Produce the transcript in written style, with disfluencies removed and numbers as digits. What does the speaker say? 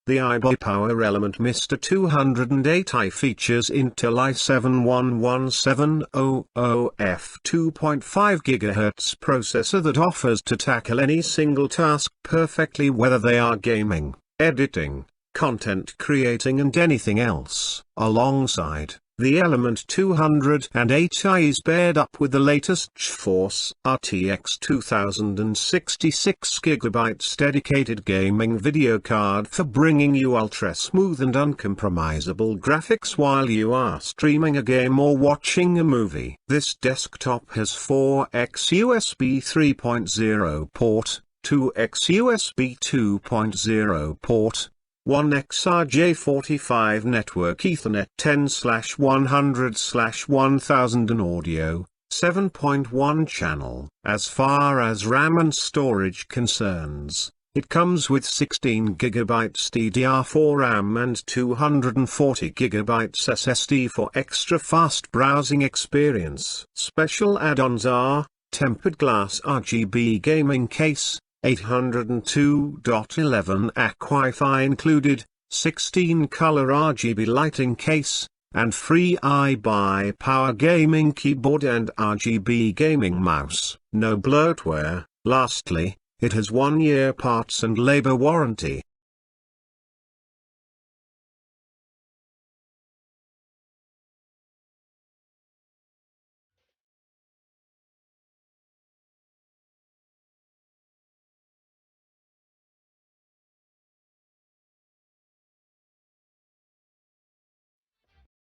The iBUYPOWER Element Mr. 208i features Intel i7-11700F 2.5 GHz processor that offers to tackle any single task perfectly, whether they are gaming, editing, content creating and anything else. Alongside, the Element 208i is paired up with the latest GeForce RTX 2066GB dedicated gaming video card for bringing you ultra-smooth and uncompromisable graphics while you are streaming a game or watching a movie. This desktop has 4x USB 3.0 port, 2x USB 2.0 port, 1x RJ45 network Ethernet 10/100/1000 and audio, 7.1 channel. As far as RAM and storage concerns, it comes with 16GB DDR4 RAM and 240GB SSD for extra fast browsing experience. Special add-ons are tempered glass RGB gaming case, 802.11 AC Wi-Fi included, 16-color RGB lighting case, and free iBUYPOWER gaming keyboard and RGB gaming mouse. No bloatware. Lastly, it has 1-year parts and labor warranty.